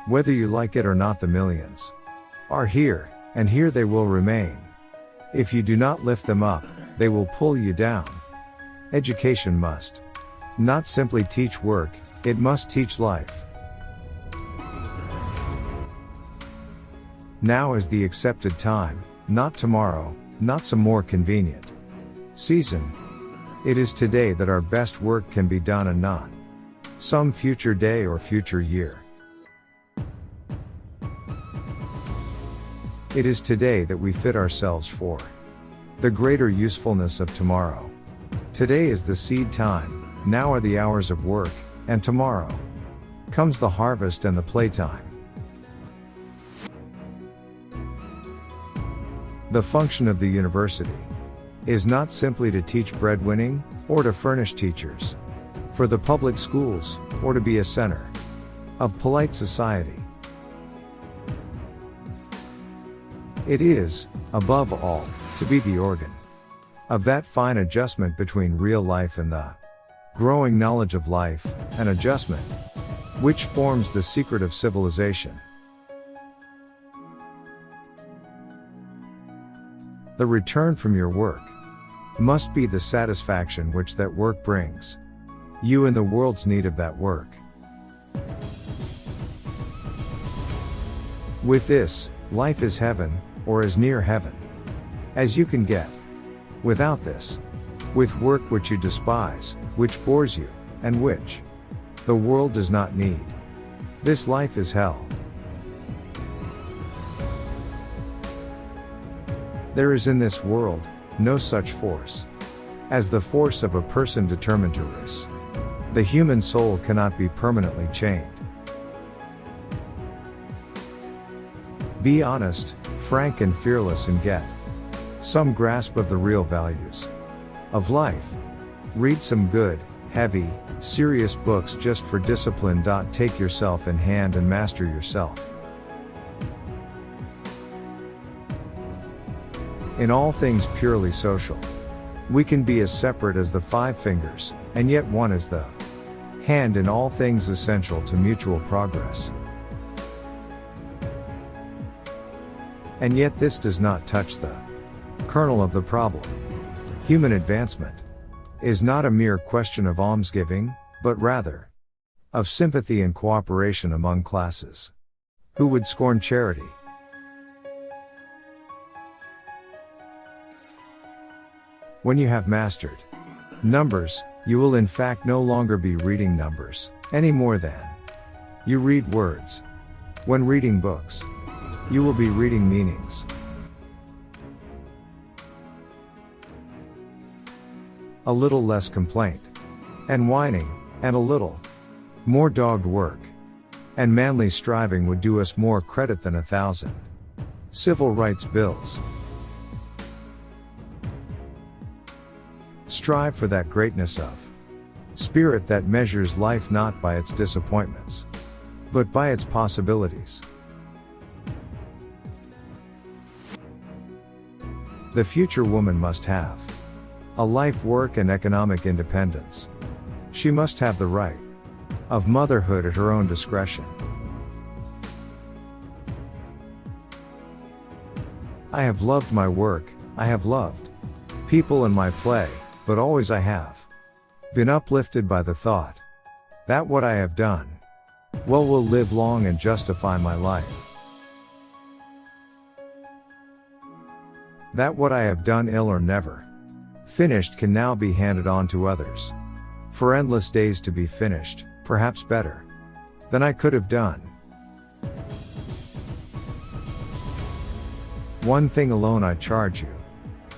Whether you like it or not, the millions are here, and here they will remain. If you do not lift them up, they will pull you down. Education must not simply teach work, it must teach life. Now is the accepted time, not tomorrow, not some more convenient season. It is today that our best work can be done and not some future day or future year. It is today that we fit ourselves for the greater usefulness of tomorrow. Today is the seed time, now are the hours of work, and tomorrow comes the harvest and the playtime. The function of the university is not simply to teach breadwinning, or to furnish teachers for the public schools, or to be a center of polite society. It is, above all, to be the organ of that fine adjustment between real life and the growing knowledge of life, an adjustment which forms the secret of civilization. The return from your work must be the satisfaction which that work brings you and the world's need of that work. With this, life is heaven, or as near heaven as you can get. Without this, with work which you despise, which bores you, and which the world does not need, this life is hell. There is in this world no such force as the force of a person determined to rise. The human soul cannot be permanently chained. Be honest, frank and fearless, and get some grasp of the real values of life. Read some good, heavy, serious books just for discipline. Take yourself in hand and master yourself. In all things purely social, we can be as separate as the five fingers, and yet one as the hand in all things essential to mutual progress. And yet this does not touch the kernel of the problem. Human advancement is not a mere question of almsgiving, but rather of sympathy and cooperation among classes. Who would scorn charity? When you have mastered numbers, you will in fact no longer be reading numbers, any more than you read words. When reading books, you will be reading meanings. A little less complaint and whining, and a little more dogged work and manly striving would do us more credit than 1,000 civil rights bills. Strive for that greatness of spirit that measures life not by its disappointments, but by its possibilities. The future woman must have a life, work, and economic independence. She must have the right of motherhood at her own discretion. I have loved my work, I have loved people and my play, but always I have been uplifted by the thought that what I have done well will live long and justify my life. That what I have done ill or never finished can now be handed on to others for endless days to be finished, perhaps better than I could have done. One thing alone I charge you.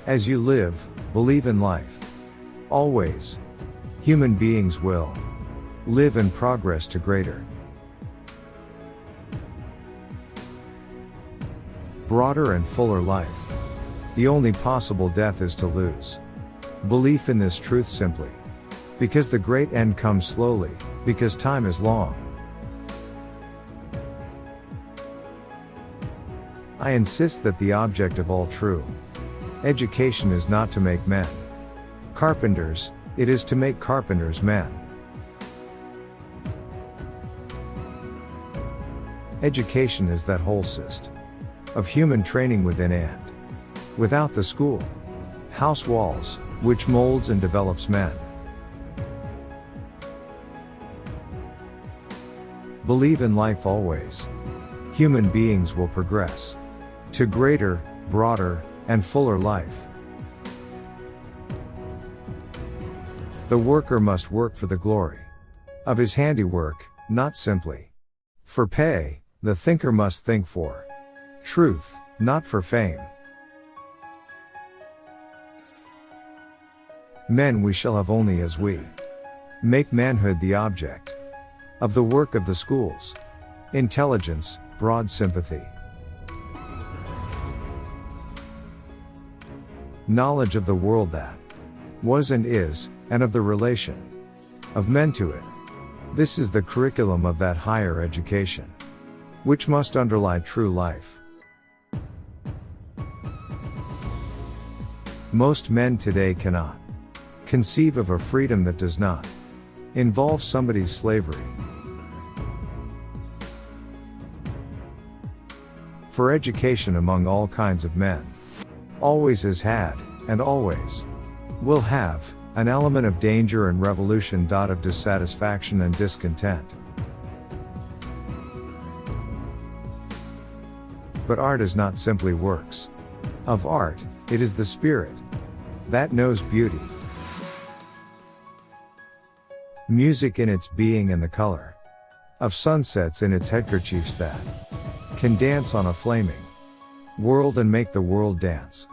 As you live, believe in life. Always. Human beings will live and progress to greater, broader and fuller life. The only possible death is to lose belief in this truth simply because the great end comes slowly, because time is long. I insist that the object of all true education is not to make men carpenters, it is to make carpenters men. Education is that whole cyst of human training within and without the school house walls, which molds and develops men. Believe in life always. Human beings will progress to greater, broader, and fuller life. The worker must work for the glory of his handiwork, not simply for pay. The thinker must think for truth, not for fame. Men we shall have only as we make manhood the object of the work of the schools. Intelligence, broad sympathy. Knowledge of the world that was and is, and of the relation of men to it. This is the curriculum of that higher education, which must underlie true life. Most men today cannot conceive of a freedom that does not involve somebody's slavery. For education among all kinds of men always has had, and always will have, an element of danger and revolution. Of dissatisfaction and discontent. But art is not simply works of art, it is the spirit that knows beauty. Music in its being and the color of sunsets in its headkerchiefs that can dance on a flaming world and make the world dance.